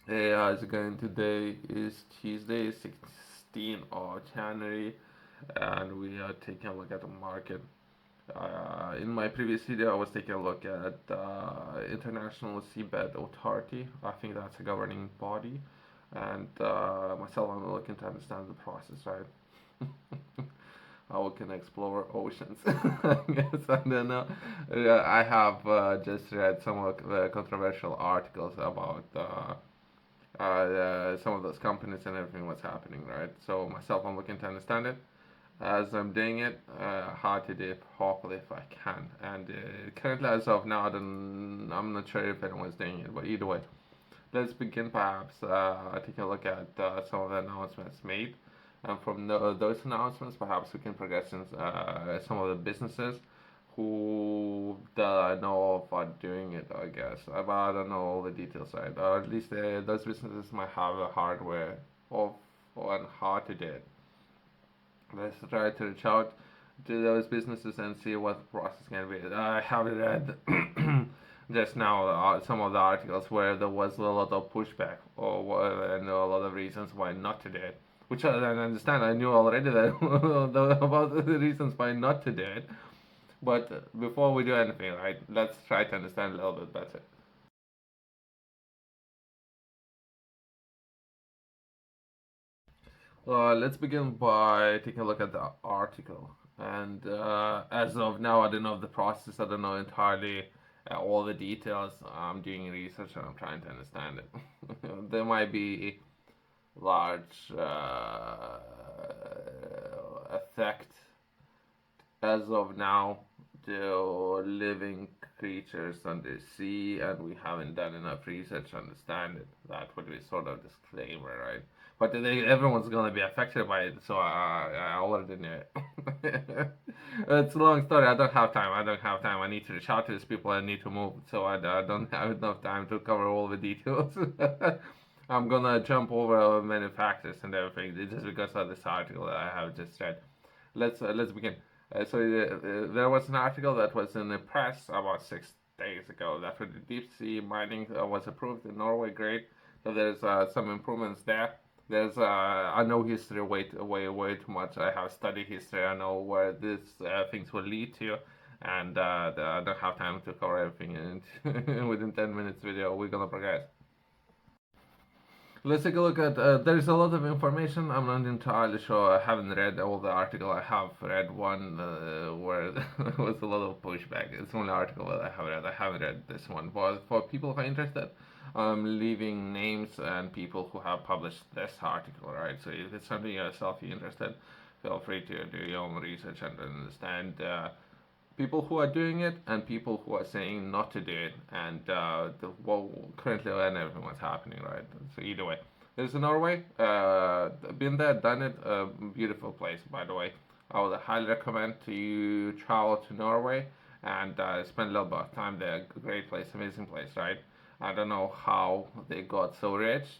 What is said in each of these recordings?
Hey, how's it going? Today is Tuesday, 16th of January, and we are taking a look at the market. In my previous video, I was taking a look at International Seabed Authority. I think that's a governing body, and myself, I'm looking to understand the process, right? How we can explore oceans. Yes, I don't know. Yeah, I have just read some of the controversial articles about some of those companies and everything what's happening, right? So myself, I'm looking to understand it as I'm doing it, how to do it properly if I can. And currently, as of now, I'm not sure if anyone's doing it, but either way, let's begin perhaps taking a look at some of the announcements made. And from those announcements, perhaps we can progress in some of the businesses who that I know of are doing it, I guess. But I don't know all the details, right? Or at least those businesses might have a hardware of on how to do it. Let's try to reach out to those businesses and see what the process can be. I have read just now some of the articles where there was a lot of pushback and a lot of reasons why not to do it. Which I don't understand. I knew already that about the reasons why not to do it. But before we do anything, right, let's try to understand a little bit better. Let's begin by taking a look at the article. And as of now, I don't know the process. I don't know entirely all the details. I'm doing research and I'm trying to understand it. There might be large effect as of now to living creatures under sea, and we haven't done enough research to understand it. That would be sort of disclaimer, right? But everyone's gonna be affected by it, so I already knew it. It's a long story. I don't have time. I don't have time. I need to reach out to these people. I need to move, so I don't have enough time to cover all the details. I'm gonna jump over many factors and everything just because of this article that I have just read. Let's begin. There was an article that was in the press about 6 days ago that for the deep sea mining was approved in Norway. Great. So there's some improvements there. There's I know history way too much. I have studied history. I know where these things will lead to, and I don't have time to cover everything. And within 10 minutes video, we're gonna progress. Let's take a look at. There's a lot of information. I'm not entirely sure. I haven't read all the article. I have read one where there was a lot of pushback. It's the only article that I have read. I haven't read this one. But for people who are interested, I'm leaving names and people who have published this article. Right. So if it's something yourself you're interested, feel free to do your own research and understand people who are doing it and people who are saying not to do it, and well, currently and everything what's happening, right? So either way, there's Norway. Been there, done it. Beautiful place, by the way. I would highly recommend to you travel to Norway and spend a little bit of time there. Great place, amazing place, right? I don't know how they got so rich.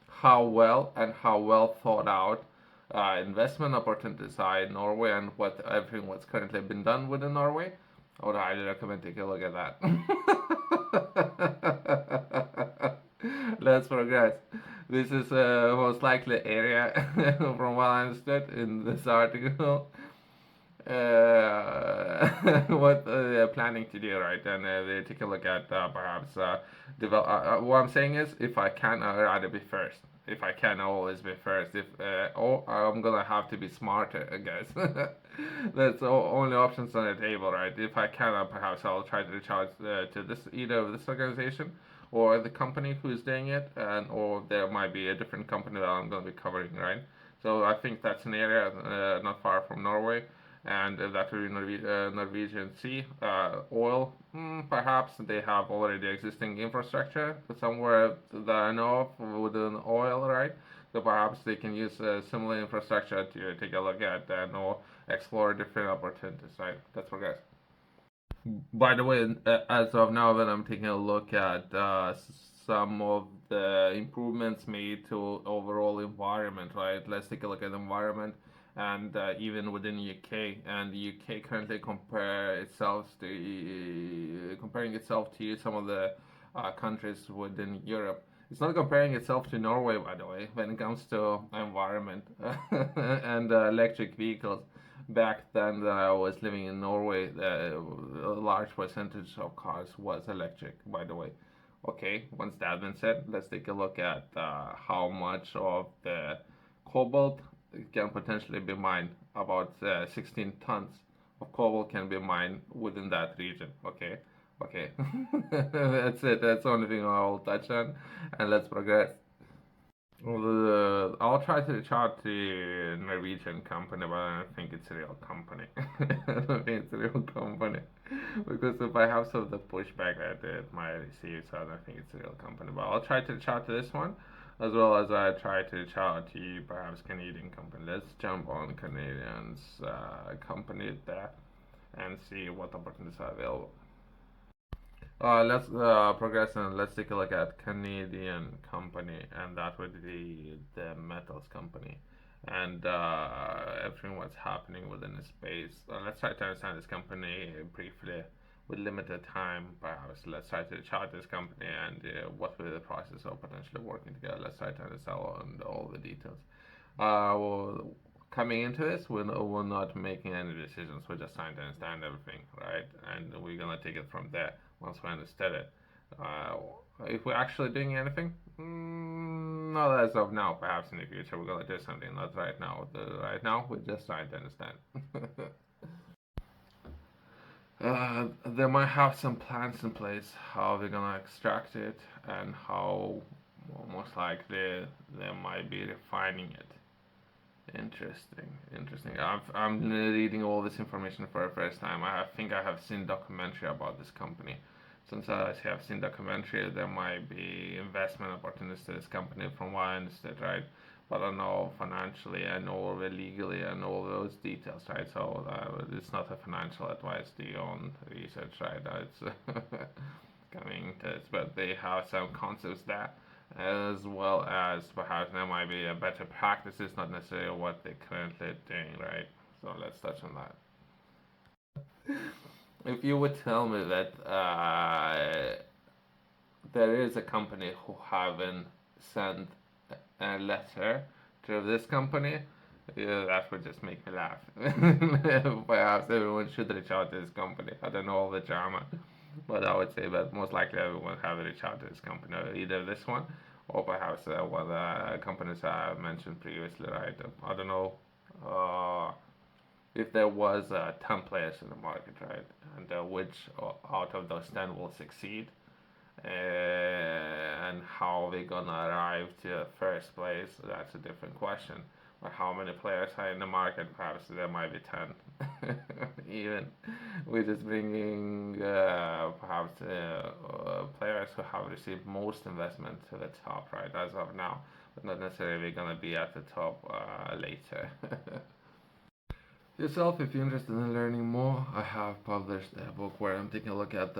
How well thought out investment opportunities are in Norway and what everything what's currently been done within Norway. I would highly recommend taking a look at that. Let's progress. This is most likely area from what I understood in this article. What they're planning to do, right? And they take a look at perhaps develop. What I'm saying is, if I can, I'd rather be first. If I can, I'll always be first. If oh, I'm gonna have to be smarter, I guess. That's the only options on the table, right? If I can, perhaps I'll try to reach out to this either this organization or the company who's doing it, and or there might be a different company that I'm gonna be covering, right? So I think that's an area not far from Norway, and that will be Norwegian Sea. Oil, perhaps they have already existing infrastructure somewhere that I know of within oil, right? So perhaps they can use similar infrastructure to take a look at and or explore different opportunities, right? That's progress. By the way, as of now, when I'm taking a look at some of the improvements made to overall environment, right? Let's take a look at the environment, and even within UK, and the UK currently comparing itself to some of the countries within Europe. It's not comparing itself to Norway, by the way, when it comes to environment and electric vehicles. Back then, that I was living in Norway, a large percentage of cars was electric, by the way. Okay, once that been said, let's take a look at how much of the cobalt can potentially be mined. About 16 tons of cobalt can be mined within that region. Okay, okay, that's it. That's the only thing I'll touch on, and let's progress. Well, I'll try to reach out to Norwegian company, but I don't think it's a real company. I don't think it's a real company because if I have some of the pushback that it might receive, so I don't think it's a real company. But I'll try to reach out to this one, as well as I try to reach out to perhaps Canadian company. Let's jump on Canadians company there and see what opportunities are available. Let's progress and let's take a look at Canadian company, and that would be the metals company, and everything what's happening within the space. Let's try to understand this company briefly with limited time. Perhaps let's try to chart this company and what will be the process of potentially working together. Let's try to understand all the details. Well, coming into this, we're not making any decisions. We're just trying to understand everything, right? And we're gonna take it from there once we understand it. Uh, if we're actually doing anything, not as of now. Perhaps in the future we're gonna do something. Not right now. Right now we're just trying to understand. They might have some plans in place how they're gonna extract it and how most likely they might be refining it. Interesting, interesting. I'm reading all this information for the first time. Think I have seen documentary about this company. Since I have seen documentary, there might be investment opportunities to this company from what I understood, right? But I don't know financially, I know legally, and all those details, right? So it's not a financial advice to your own research, right? It's coming to this, but they have some concepts there as well as perhaps there might be a better practices, not necessarily what they're currently doing, right? So let's touch on that. If you would tell me that there is a company who haven't sent a letter to this company, yeah, that would just make me laugh. Perhaps everyone should reach out to this company. I don't know all the drama, but I would say that most likely everyone have reached out to this company, either this one or perhaps one of the companies I mentioned previously, right? I don't know if there was 10 players in the market, right? And which out of those 10 will succeed, and how they're gonna arrive to first place, that's a different question. Or how many players are in the market? Perhaps there might be 10. Even we're just bringing perhaps players who have received most investment to the top, right, as of now, but not necessarily going to be at the top later. Yourself, if you're interested in learning more, I have published a book where I'm taking a look at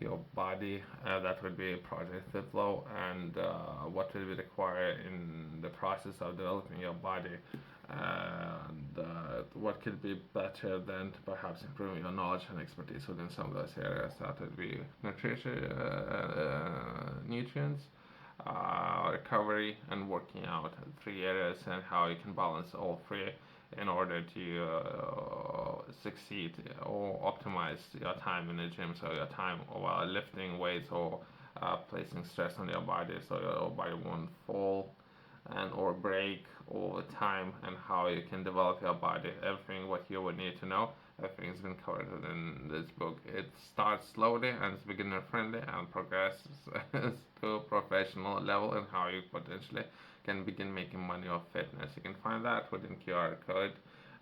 your body. That would be Project FitFlow, and what will be required in the process of developing your body, and what could be better than to perhaps improving your knowledge and expertise within some of those areas. That would be nutrition, nutrients, recovery, and working out. Three areas, and how you can balance all three in order to succeed or optimize your time in the gym, so your time while lifting weights or placing stress on your body, so your body won't fall and or break all the time, and how you can develop your body. Everything what you would need to know, everything's been covered in this book. It starts slowly and it's beginner friendly and progresses to a professional level, and how you potentially can begin making money off fitness. You can find that within QR code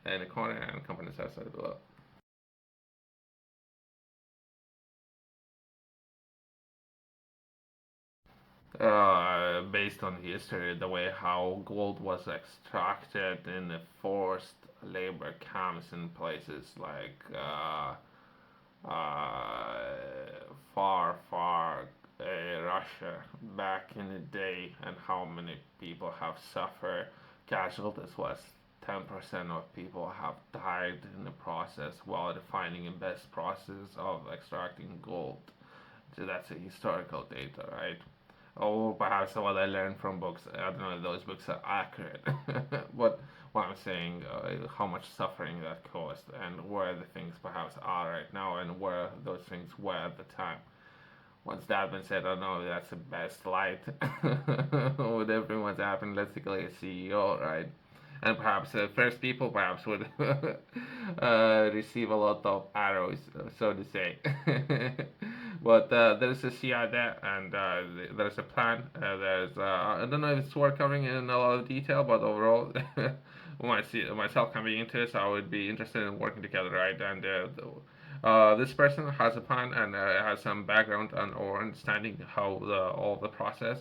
in the corner and company's website below. Based on history, the way how gold was extracted in the forced labor camps in places like uh, far Russia back in the day, and how many people have suffered. Casualties was 10% of people have died in the process while defining the best process of extracting gold. So that's a historical data, right? Or perhaps what I learned from books. I don't know if those books are accurate, but what I'm saying, how much suffering that caused, and where the things perhaps are right now, and where those things were at the time. Once that been said, I don't know if that's the best light with everyone's happened. Let's take a CEO, right? And perhaps the first people perhaps would receive a lot of arrows, so to say. But there's a CI there, and there's a plan. I don't know if it's worth covering in a lot of detail, but overall, myself coming into this, I would be interested in working together, right? And this person has a plan and has some background and or understanding how all the process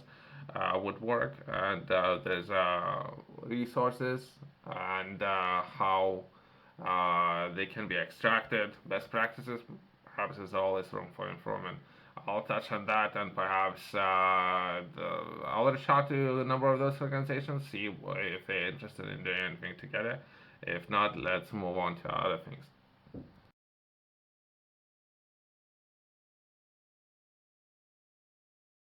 would work, and there's resources and how they can be extracted, best practices. Perhaps is always room for improvement. I'll touch on that, and perhaps I'll reach out to a number of those organizations, see if they're interested in doing anything together. If not, let's move on to other things.